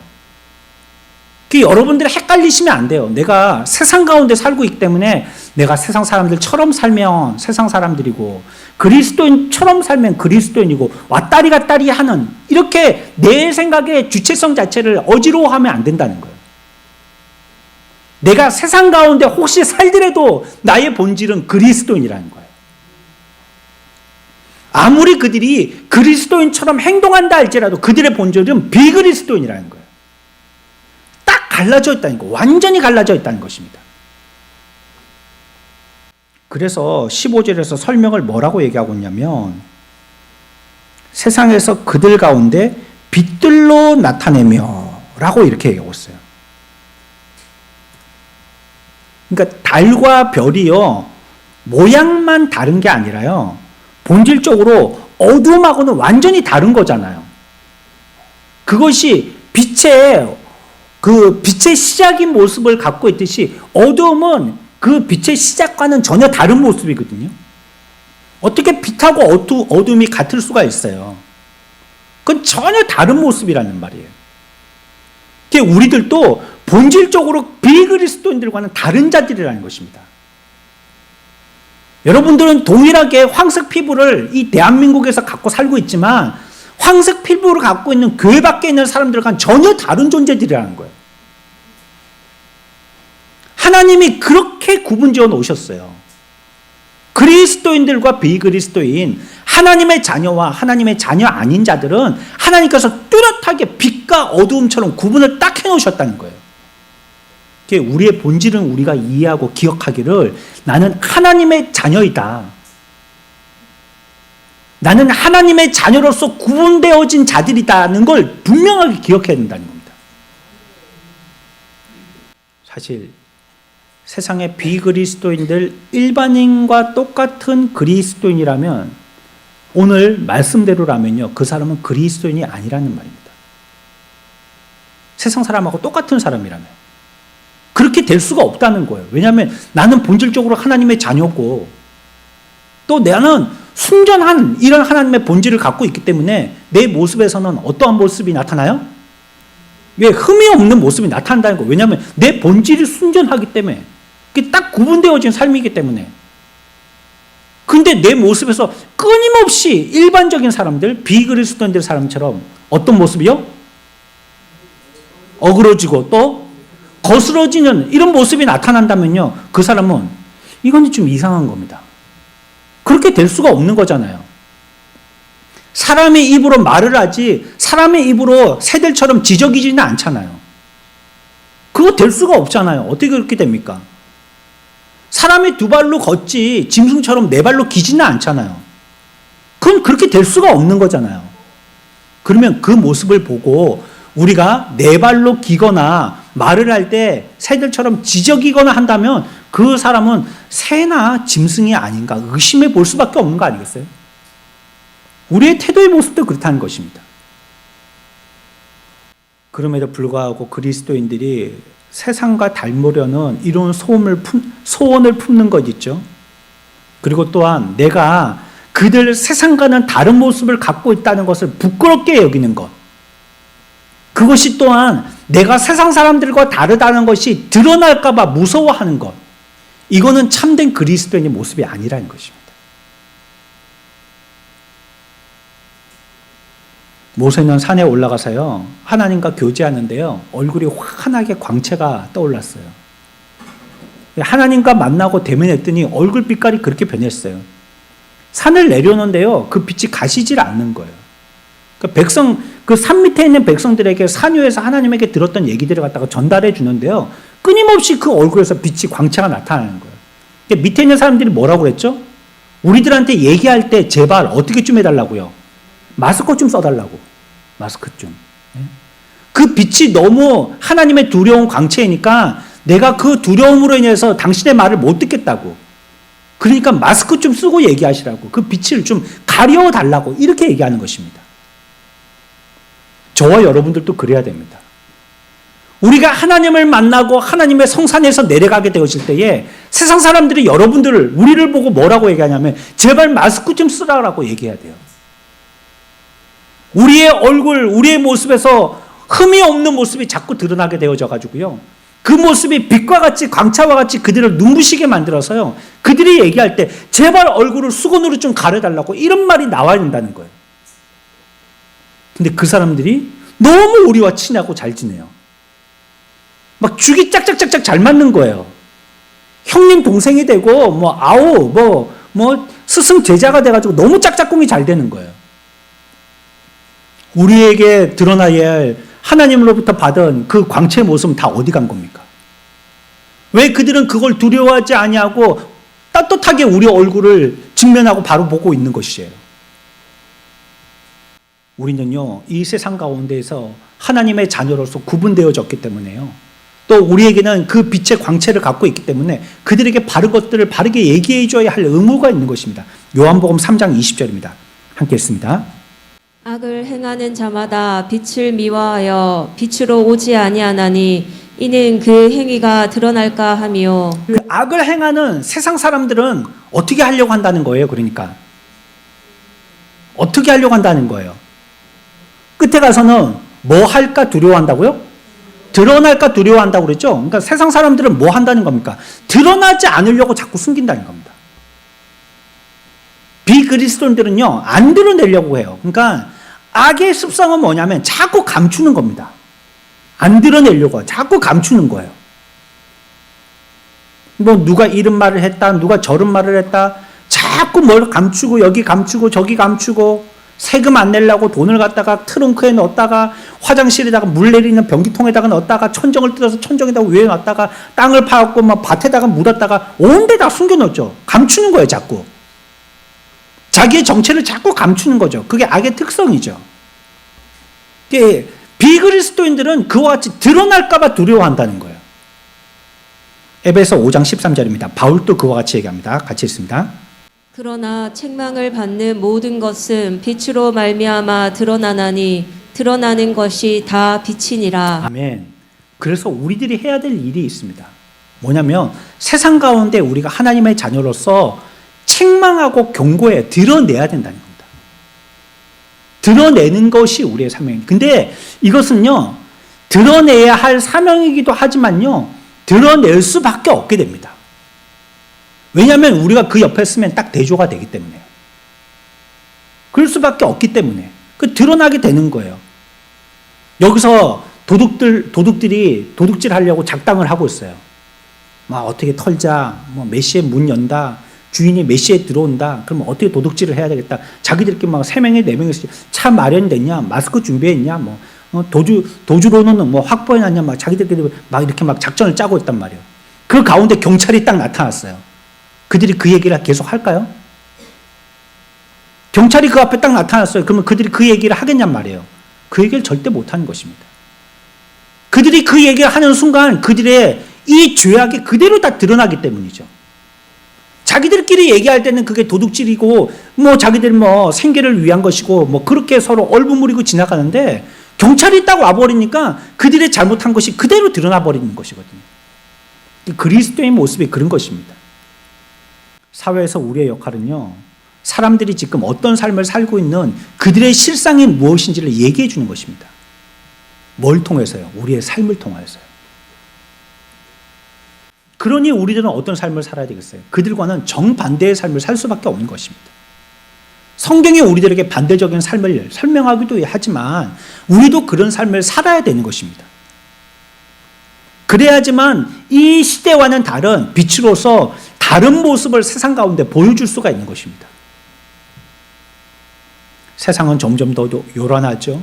여러분들이 헷갈리시면 안 돼요. 내가 세상 가운데 살고 있기 때문에 내가 세상 사람들처럼 살면 세상 사람들이고 그리스도인처럼 살면 그리스도인이고 왔다리 갔다리 하는 이렇게 내 생각의 주체성 자체를 어지러워하면 안 된다는 거예요. 내가 세상 가운데 혹시 살더라도 나의 본질은 그리스도인이라는 거예요. 아무리 그들이 그리스도인처럼 행동한다 할지라도 그들의 본질은 비그리스도인이라는 거예요. 딱 갈라져 있다는 거, 완전히 갈라져 있다는 것입니다. 그래서 15절에서 설명을 뭐라고 얘기하고 있냐면 세상에서 그들 가운데 빛들로 나타내며 라고 이렇게 얘기하고 있어요. 그러니까 달과 별이요, 모양만 다른 게 아니라요, 본질적으로 어두움하고는 완전히 다른 거잖아요. 그것이 빛의 시작인 모습을 갖고 있듯이 어두움은 그 빛의 시작과는 전혀 다른 모습이거든요. 어떻게 빛하고 어두움이 같을 수가 있어요? 그건 전혀 다른 모습이라는 말이에요. 우리들도 본질적으로 비그리스도인들과는 다른 자들이라는 것입니다. 여러분들은 동일하게 황색 피부를 이 대한민국에서 갖고 살고 있지만 황색 피부를 갖고 있는 교회 밖에 있는 사람들과는 전혀 다른 존재들이라는 거예요. 하나님이 그렇게 구분지어 놓으셨어요. 그리스도인들과 비그리스도인, 하나님의 자녀와 하나님의 자녀 아닌 자들은 하나님께서 뚜렷하게 빛과 어두움처럼 구분을 딱 해놓으셨다는 거예요. 우리의 본질은 우리가 이해하고 기억하기를 나는 하나님의 자녀이다. 나는 하나님의 자녀로서 구분되어진 자들이다는 걸 분명하게 기억해야 된다는 겁니다. 사실 세상의 비그리스도인들 일반인과 똑같은 그리스도인이라면 오늘 말씀대로라면요, 그 사람은 그리스도인이 아니라는 말입니다. 세상 사람하고 똑같은 사람이라면 그렇게 될 수가 없다는 거예요. 왜냐하면 나는 본질적으로 하나님의 자녀고 또 나는 순전한 이런 하나님의 본질을 갖고 있기 때문에 내 모습에서는 어떠한 모습이 나타나요? 왜 흠이 없는 모습이 나타난다는 거예요. 왜냐하면 내 본질이 순전하기 때문에 그게 딱 구분되어진 삶이기 때문에. 근데 내 모습에서 끊임없이 일반적인 사람들, 비그리스도인들 사람처럼 어떤 모습이요? 어그러지고 또 거스러지는 이런 모습이 나타난다면요, 그 사람은 이건 좀 이상한 겁니다. 그렇게 될 수가 없는 거잖아요. 사람의 입으로 말을 하지 사람의 입으로 새들처럼 지저귀지는 않잖아요. 그거 될 수가 없잖아요. 어떻게 그렇게 됩니까? 사람이 두 발로 걷지 짐승처럼 네 발로 기지는 않잖아요. 그건 그렇게 될 수가 없는 거잖아요. 그러면 그 모습을 보고 우리가 네 발로 기거나 말을 할 때 새들처럼 지저귀거나 한다면 그 사람은 새나 짐승이 아닌가 의심해 볼 수밖에 없는 거 아니겠어요? 우리의 태도의 모습도 그렇다는 것입니다. 그럼에도 불구하고 그리스도인들이 세상과 닮으려는 이런 소원을 품는 것 있죠. 그리고 또한 내가 그들 세상과는 다른 모습을 갖고 있다는 것을 부끄럽게 여기는 것. 그것이 또한 내가 세상 사람들과 다르다는 것이 드러날까 봐 무서워하는 것. 이거는 참된 그리스도인의 모습이 아니라는 것입니다. 모세는 산에 올라가서요, 하나님과 교제하는데요, 얼굴이 환하게 광채가 떠올랐어요. 하나님과 만나고 대면했더니 얼굴 빛깔이 그렇게 변했어요. 산을 내려오는데요, 그 빛이 가시질 않는 거예요. 그 산 밑에 있는 백성들에게 산 위에서 하나님에게 들었던 얘기들을 갖다가 전달해 주는데요, 끊임없이 그 얼굴에서 빛이 광채가 나타나는 거예요. 밑에 있는 사람들이 뭐라고 그랬죠? 우리들한테 얘기할 때 제발 어떻게 좀 해달라고요? 마스크 좀 써달라고. 마스크 좀. 그 빛이 너무 하나님의 두려운 광채이니까 내가 그 두려움으로 인해서 당신의 말을 못 듣겠다고. 그러니까 마스크 좀 쓰고 얘기하시라고. 그 빛을 좀 가려달라고. 이렇게 얘기하는 것입니다. 저와 여러분들도 그래야 됩니다. 우리가 하나님을 만나고 하나님의 성산에서 내려가게 되어질 때에 세상 사람들이 여러분들을, 우리를 보고 뭐라고 얘기하냐면 제발 마스크 좀 쓰라고 얘기해야 돼요. 우리의 얼굴, 우리의 모습에서 흠이 없는 모습이 자꾸 드러나게 되어져 가지고요, 그 모습이 빛과 같이 광채와 같이 그들을 눈부시게 만들어서요, 그들이 얘기할 때 제발 얼굴을 수건으로 좀 가려달라고 이런 말이 나와야 된다는 거예요. 근데 그 사람들이 너무 우리와 친하고 잘 지내요. 막 죽이 짝짝짝짝 잘 맞는 거예요. 형님 동생이 되고 스승 제자가 돼가지고 너무 짝짝꿍이 잘 되는 거예요. 우리에게 드러나야 할 하나님으로부터 받은 그 광채의 모습은 다 어디 간 겁니까? 왜 그들은 그걸 두려워하지 아니하고 떳떳하게 우리 얼굴을 직면하고 바로 보고 있는 것이에요? 우리는요, 이 세상 가운데에서 하나님의 자녀로서 구분되어졌기 때문에요, 또 우리에게는 그 빛의 광채를 갖고 있기 때문에 그들에게 바른 것들을 바르게 얘기해 줘야 할 의무가 있는 것입니다. 요한복음 3장 20절입니다. 함께 읽습니다. 악을 행하는 자마다 빛을 미워하여 빛으로 오지 아니하나니 이는 그 행위가 드러날까 하며. 그 악을 행하는 세상 사람들은 어떻게 하려고 한다는 거예요? 그러니까 어떻게 하려고 한다는 거예요? 끝에 가서는 뭐 할까 두려워한다고요? 드러날까 두려워한다고 그랬죠? 그러니까 세상 사람들은 뭐 한다는 겁니까? 드러나지 않으려고 자꾸 숨긴다는 겁니다. 비그리스도인들은요, 안 드러내려고 해요. 그러니까 악의 습성은 뭐냐면 자꾸 감추는 겁니다. 안 드러내려고 자꾸 감추는 거예요. 뭐 누가 이런 말을 했다, 누가 저런 말을 했다, 자꾸 뭘 감추고 여기 감추고 저기 감추고, 세금 안 내려고 돈을 갖다가 트렁크에 넣었다가 화장실에다가 물 내리는 변기통에다가 넣었다가 천정을 뜯어서 천정에다가 위에 놨다가 땅을 파갖고 막 밭에다가 묻었다가 온 데다 숨겨놓죠. 감추는 거예요, 자꾸. 자기의 정체를 자꾸 감추는 거죠. 그게 악의 특성이죠. 비그리스도인들은 그와 같이 드러날까봐 두려워한다는 거예요. 에베소 5장 13절입니다. 바울도 그와 같이 얘기합니다. 같이 읽습니다. 그러나 책망을 받는 모든 것은 빛으로 말미암아 드러나나니 드러나는 것이 다 빛이니라. 아멘. 그래서 우리들이 해야 될 일이 있습니다. 뭐냐면 세상 가운데 우리가 하나님의 자녀로서 책망하고 경고해 드러내야 된다는 겁니다. 드러내는 것이 우리의 사명입니다. 근데 이것은요, 드러내야 할 사명이기도 하지만요, 드러낼 수밖에 없게 됩니다. 왜냐하면 우리가 그 옆에 있으면 딱 대조가 되기 때문에요. 그럴 수밖에 없기 때문에 그 드러나게 되는 거예요. 여기서 도둑들이 도둑질 하려고 작당을 하고 있어요. 막 어떻게 털자, 뭐 몇 시에 문 연다, 주인이 몇 시에 들어온다, 그러면 어떻게 도둑질을 해야 되겠다. 자기들끼리 막 3명이 4명이 차 마련됐냐, 마스크 준비했냐, 도주로는 뭐 확보해놨냐, 막 자기들끼리 막 이렇게 막 작전을 짜고 있단 말이에요. 그 가운데 경찰이 딱 나타났어요. 그들이 그 얘기를 계속 할까요? 경찰이 그 앞에 딱 나타났어요. 그러면 그들이 그 얘기를 하겠냔 말이에요. 그 얘기를 절대 못하는 것입니다. 그들이 그 얘기를 하는 순간 그들의 이 죄악이 그대로 다 드러나기 때문이죠. 자기들끼리 얘기할 때는 그게 도둑질이고 뭐 자기들 뭐 생계를 위한 것이고 뭐 그렇게 서로 얼버무리고 지나가는데, 경찰이 딱 와버리니까 그들의 잘못한 것이 그대로 드러나 버리는 것이거든요. 그리스도의 모습이 그런 것입니다. 사회에서 우리의 역할은요, 사람들이 지금 어떤 삶을 살고 있는 그들의 실상이 무엇인지를 얘기해 주는 것입니다. 뭘 통해서요? 우리의 삶을 통하여서요. 그러니 우리들은 어떤 삶을 살아야 되겠어요? 그들과는 정반대의 삶을 살 수밖에 없는 것입니다. 성경이 우리들에게 반대적인 삶을 설명하기도 하지만 우리도 그런 삶을 살아야 되는 것입니다. 그래야지만 이 시대와는 다른 빛으로서 다른 모습을 세상 가운데 보여줄 수가 있는 것입니다. 세상은 점점 더 요란하죠.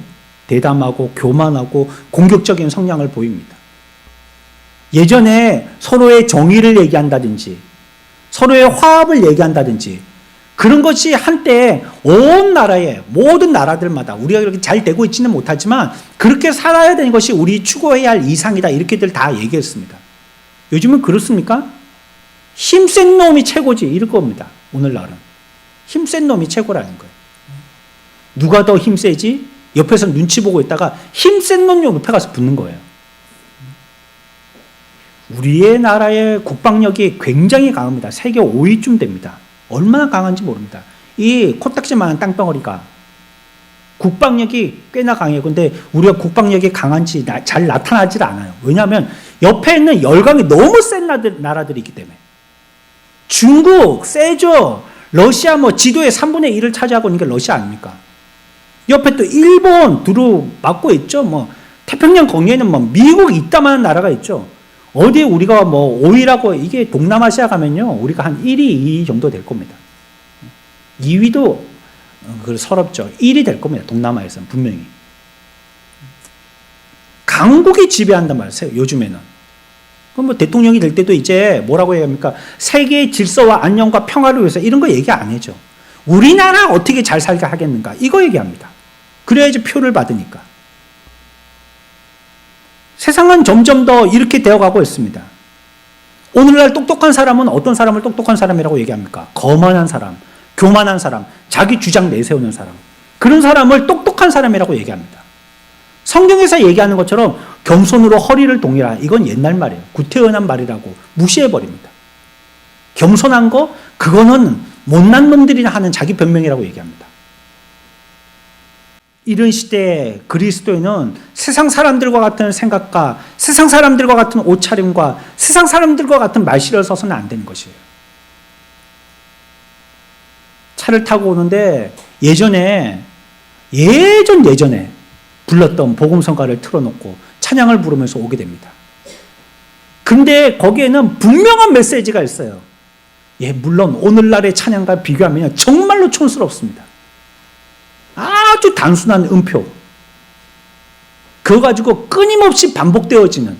대담하고 교만하고 공격적인 성향을 보입니다. 예전에 서로의 정의를 얘기한다든지 서로의 화합을 얘기한다든지 그런 것이 한때 온 나라의 모든 나라들마다 우리가 그렇게 잘 되고 있지는 못하지만 그렇게 살아야 되는 것이 우리 추구해야 할 이상이다 이렇게들 다 얘기했습니다. 요즘은 그렇습니까? 힘센 놈이 최고지 이럴 겁니다. 오늘날은 힘센 놈이 최고라는 거예요. 누가 더 힘세지? 옆에서 눈치 보고 있다가 힘센 놈 옆에 가서 붙는 거예요. 우리의 나라의 국방력이 굉장히 강합니다. 세계 5위쯤 됩니다. 얼마나 강한지 모릅니다. 이 코딱지만한 땅덩어리가 국방력이 꽤나 강해요. 근데 우리가 국방력이 강한지 잘 나타나질 않아요. 왜냐하면 옆에 있는 열강이 너무 센 나라들이 있기 때문에. 중국 세죠. 러시아 지도의 3분의 1을 차지하고 있는 게 러시아 아닙니까? 옆에 또 일본 두루 막고 있죠. 태평양 거기에는 미국 이따만한 나라가 있죠. 어디에 우리가 5위라고 이게 동남아시아 가면요. 우리가 한 1위, 2위 정도 될 겁니다. 2위도 서럽죠. 1위 될 겁니다. 동남아에서는 분명히. 강국이 지배한단 말이에요. 요즘에는. 그럼 대통령이 될 때도 이제 뭐라고 얘기합니까? 세계의 질서와 안녕과 평화를 위해서 이런 거 얘기 안 해죠. 우리나라 어떻게 잘 살게 하겠는가? 이거 얘기합니다. 그래야지 표를 받으니까. 세상은 점점 더 이렇게 되어가고 있습니다. 오늘날 똑똑한 사람은 어떤 사람을 똑똑한 사람이라고 얘기합니까? 거만한 사람, 교만한 사람, 자기 주장 내세우는 사람. 그런 사람을 똑똑한 사람이라고 얘기합니다. 성경에서 얘기하는 것처럼 겸손으로 허리를 동이라. 이건 옛날 말이에요. 구태연한 말이라고 무시해버립니다. 겸손한 거? 그거는 못난 놈들이 하는 자기 변명이라고 얘기합니다. 이런 시대에 그리스도인은 세상 사람들과 같은 생각과 세상 사람들과 같은 옷차림과 세상 사람들과 같은 말실을 써서는 안 되는 것이에요. 차를 타고 오는데 예전에 불렀던 복음성가를 틀어놓고 찬양을 부르면서 오게 됩니다. 근데 거기에는 분명한 메시지가 있어요. 물론 오늘날의 찬양과 비교하면 정말로 촌스럽습니다. 아주 단순한 음표. 그거 가지고 끊임없이 반복되어지는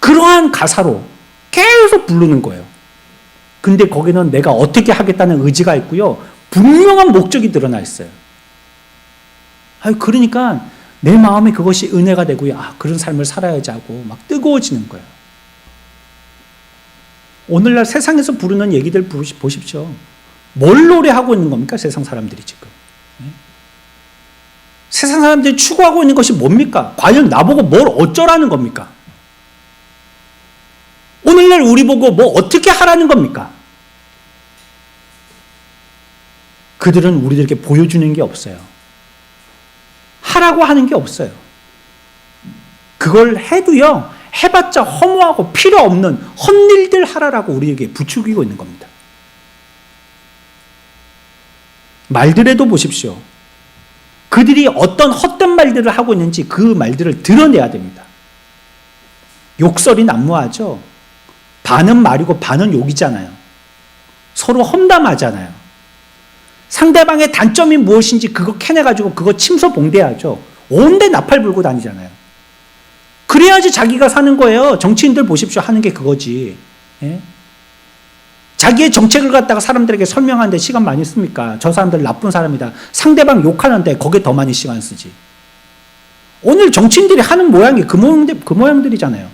그러한 가사로 계속 부르는 거예요. 근데 거기는 내가 어떻게 하겠다는 의지가 있고요. 분명한 목적이 드러나 있어요. 그러니까 내 마음에 그것이 은혜가 되고요. 그런 삶을 살아야지 하고 막 뜨거워지는 거예요. 오늘날 세상에서 부르는 얘기들 보십시오. 뭘 노래하고 있는 겁니까? 세상 사람들이 지금. 세상 사람들이 추구하고 있는 것이 뭡니까? 과연 나보고 뭘 어쩌라는 겁니까? 오늘날 우리 보고 뭐 어떻게 하라는 겁니까? 그들은 우리들에게 보여주는 게 없어요. 하라고 하는 게 없어요. 그걸 해도요, 해봤자 허무하고 필요 없는 헛일들 하라라고 우리에게 부추기고 있는 겁니다. 말들에도 보십시오. 그들이 어떤 헛된 말들을 하고 있는지 그 말들을 드러내야 됩니다. 욕설이 난무하죠. 반은 말이고 반은 욕이잖아요. 서로 험담하잖아요. 상대방의 단점이 무엇인지 그거 캐내가지고 그거 침소봉대하죠. 온데 나팔 불고 다니잖아요. 그래야지 자기가 사는 거예요. 정치인들 보십시오. 하는 게 그거지. 예? 자기의 정책을 갖다가 사람들에게 설명하는데 시간 많이 씁니까? 저 사람들 나쁜 사람이다. 상대방 욕하는데 거기에 더 많이 시간 쓰지. 오늘 정치인들이 하는 모양이 그 모양들이잖아요.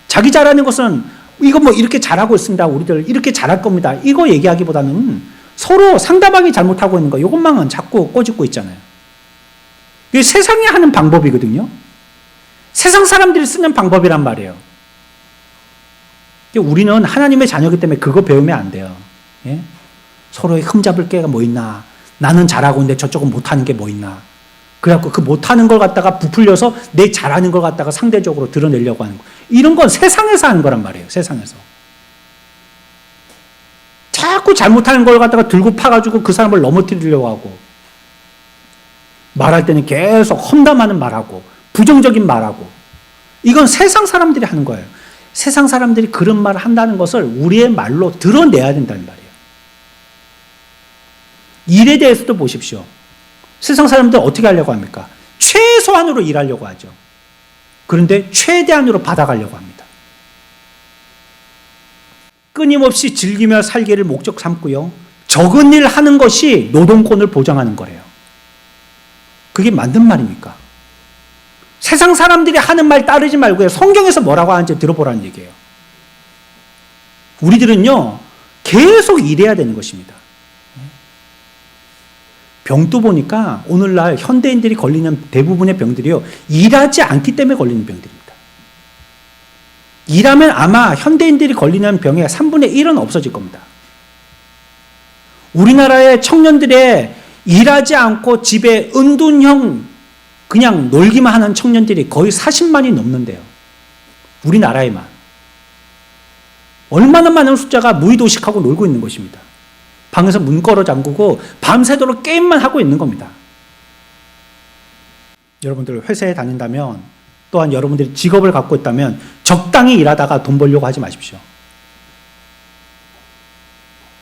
자기 잘하는 것은 이거 이렇게 잘하고 있습니다. 우리들 이렇게 잘할 겁니다. 이거 얘기하기보다는 서로 상대방이 잘못하고 있는 거 이것만은 자꾸 꼬집고 있잖아요. 이게 세상이 하는 방법이거든요. 세상 사람들이 쓰는 방법이란 말이에요. 우리는 하나님의 자녀이기 때문에 그거 배우면 안 돼요. 예? 서로의 흠잡을 게가 뭐 있나? 나는 잘하고 있는데 저쪽은 못하는 게 뭐 있나? 그래갖고 그 못하는 걸 갖다가 부풀려서 내 잘하는 걸 갖다가 상대적으로 드러내려고 하는 거. 이런 건 세상에서 하는 거란 말이에요. 세상에서. 자꾸 잘못하는 걸 갖다가 들고 파가지고 그 사람을 넘어뜨리려고 하고, 말할 때는 계속 험담하는 말하고 부정적인 말하고, 이건 세상 사람들이 하는 거예요. 세상 사람들이 그런 말을 한다는 것을 우리의 말로 드러내야 된다는 말이에요. 일에 대해서도 보십시오. 세상 사람들 어떻게 하려고 합니까? 최소한으로 일하려고 하죠. 그런데 최대한으로 받아가려고 합니다. 끊임없이 즐기며 살기를 목적 삼고요, 적은 일 하는 것이 노동권을 보장하는 거래요. 그게 맞는 말입니까? 세상 사람들이 하는 말 따르지 말고요, 성경에서 뭐라고 하는지 들어보라는 얘기예요. 우리들은요 계속 일해야 되는 것입니다. 병도 보니까 오늘날 현대인들이 걸리는 대부분의 병들이요, 일하지 않기 때문에 걸리는 병들입니다. 일하면 아마 현대인들이 걸리는 병의 3분의 1은 없어질 겁니다. 우리나라의 청년들의 일하지 않고 집에 은둔형 그냥 놀기만 하는 청년들이 거의 40만이 넘는데요. 우리나라에만. 얼마나 많은 숫자가 무의도식하고 놀고 있는 것입니다. 방에서 문 걸어 잠그고 밤새도록 게임만 하고 있는 겁니다. 여러분들 회사에 다닌다면, 또한 여러분들이 직업을 갖고 있다면 적당히 일하다가 돈 벌려고 하지 마십시오.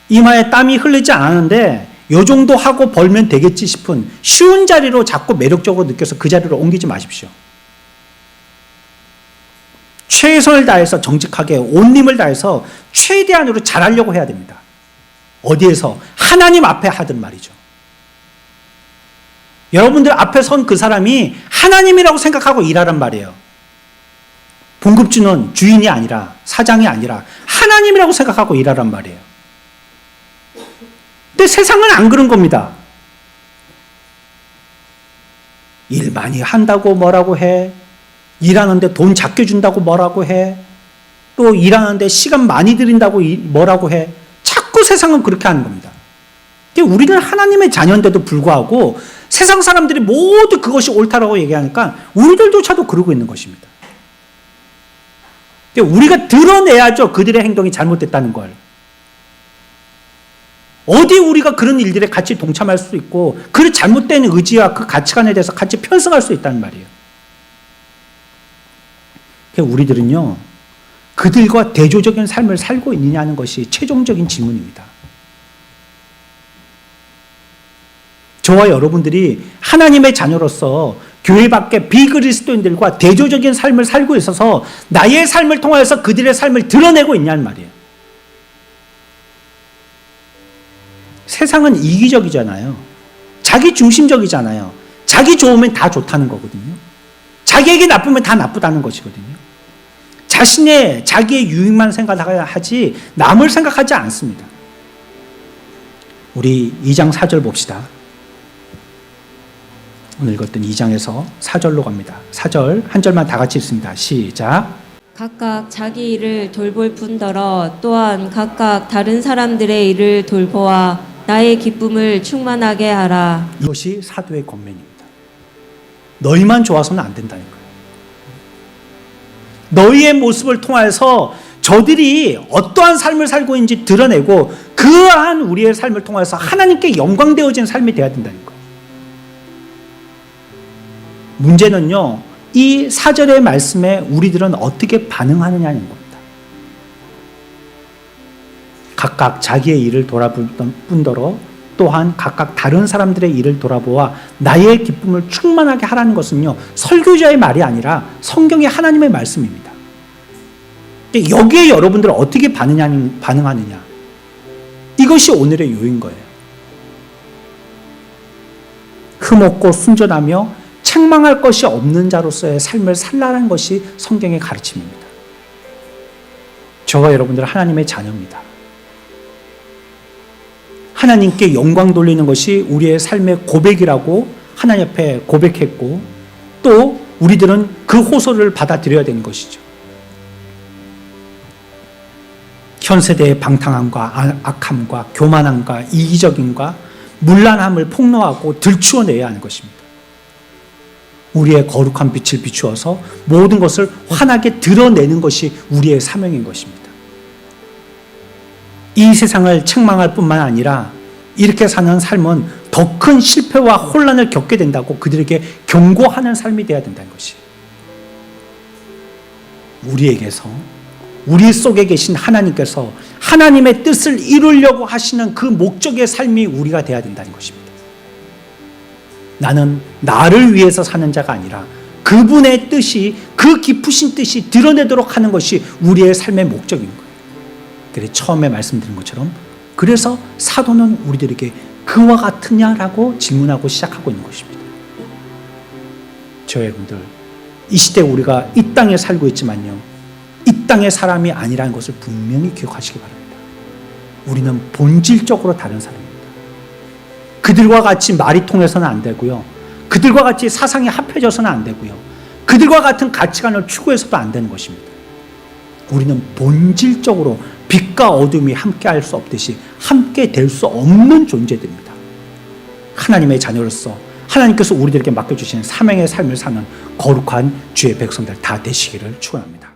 이마에 땀이 흘리지 않았는데 요 정도 하고 벌면 되겠지 싶은 쉬운 자리로 자꾸 매력적으로 느껴서 그 자리로 옮기지 마십시오. 최선을 다해서 정직하게 온 힘을 다해서 최대한으로 잘하려고 해야 됩니다. 어디에서? 하나님 앞에 하든 말이죠. 여러분들 앞에 선 그 사람이 하나님이라고 생각하고 일하란 말이에요. 봉급주는 주인이 아니라, 사장이 아니라 하나님이라고 생각하고 일하란 말이에요. 근데 세상은 안 그런 겁니다. 일 많이 한다고 뭐라고 해, 일하는데 돈 작게 준다고 뭐라고 해, 또 일하는데 시간 많이 들인다고 뭐라고 해. 자꾸 세상은 그렇게 하는 겁니다. 우리는 하나님의 자녀인데도 불구하고 세상 사람들이 모두 그것이 옳다라고 얘기하니까 우리들조차도 그러고 있는 것입니다. 우리가 드러내야죠, 그들의 행동이 잘못됐다는 걸. 어디 우리가 그런 일들에 같이 동참할 수 있고 그 잘못된 의지와 그 가치관에 대해서 같이 편승할 수 있다는 말이에요. 우리들은요, 그들과 대조적인 삶을 살고 있느냐는 것이 최종적인 질문입니다. 저와 여러분들이 하나님의 자녀로서 교회 밖의 비그리스도인들과 대조적인 삶을 살고 있어서 나의 삶을 통하여서 그들의 삶을 드러내고 있냐는 말이에요. 세상은 이기적이잖아요. 자기 중심적이잖아요. 자기 좋으면 다 좋다는 거거든요. 자기에게 나쁘면 다 나쁘다는 것이거든요. 자기의 유익만 생각하지 남을 생각하지 않습니다. 우리 2장 4절 봅시다. 오늘 읽었던 2장에서 4절로 갑니다. 4절 한 절만 다 같이 읽습니다. 시작. 각각 자기 일을 돌볼 뿐더러 또한 각각 다른 사람들의 일을 돌보아 나의 기쁨을 충만하게 하라. 이것이 사도의 권면입니다. 너희만 좋아서는 안 된다는 거예요. 너희의 모습을 통해서 저들이 어떠한 삶을 살고 있는지 드러내고 그러한 우리의 삶을 통해서 하나님께 영광되어진 삶이 되어야 된다는 거예요. 문제는요, 이 4절의 말씀에 우리들은 어떻게 반응하느냐는 겁니다. 각각 자기의 일을 돌아볼 뿐더러 또한 각각 다른 사람들의 일을 돌아보아 나의 기쁨을 충만하게 하라는 것은요, 설교자의 말이 아니라 성경의 하나님의 말씀입니다. 여기에 여러분들은 어떻게 반응하느냐, 이것이 오늘의 요인 거예요. 흠없고 순전하며 책망할 것이 없는 자로서의 삶을 살라는 것이 성경의 가르침입니다. 저와 여러분들은 하나님의 자녀입니다. 하나님께 영광 돌리는 것이 우리의 삶의 고백이라고 하나님 앞에 고백했고, 또 우리들은 그 호소를 받아들여야 되는 것이죠. 현 세대의 방탕함과 악함과 교만함과 이기적임과 문란함을 폭로하고 들추어내야 하는 것입니다. 우리의 거룩한 빛을 비추어서 모든 것을 환하게 드러내는 것이 우리의 사명인 것입니다. 이 세상을 책망할 뿐만 아니라 이렇게 사는 삶은 더 큰 실패와 혼란을 겪게 된다고 그들에게 경고하는 삶이 되어야 된다는 것이에요. 우리에게서, 우리 속에 계신 하나님께서 하나님의 뜻을 이루려고 하시는 그 목적의 삶이 우리가 되어야 된다는 것입니다. 나는 나를 위해서 사는 자가 아니라 그분의 뜻이, 그 깊으신 뜻이 드러내도록 하는 것이 우리의 삶의 목적인 거예요. 그래서 처음에 말씀드린 것처럼 그래서 사도는 우리들에게 그와 같으냐라고 질문하고 시작하고 있는 것입니다. 저 여러분들, 이 시대 우리가 이 땅에 살고 있지만요, 이 땅의 사람이 아니라는 것을 분명히 기억하시기 바랍니다. 우리는 본질적으로 다른 사람입니다. 그들과 같이 말이 통해서는 안 되고요, 그들과 같이 사상이 합해져서는 안 되고요, 그들과 같은 가치관을 추구해서도 안 되는 것입니다. 우리는 본질적으로 빛과 어둠이 함께 할 수 없듯이 함께 될 수 없는 존재들입니다. 하나님의 자녀로서 하나님께서 우리들에게 맡겨주신 사명의 삶을 사는 거룩한 주의 백성들 다 되시기를 축원합니다.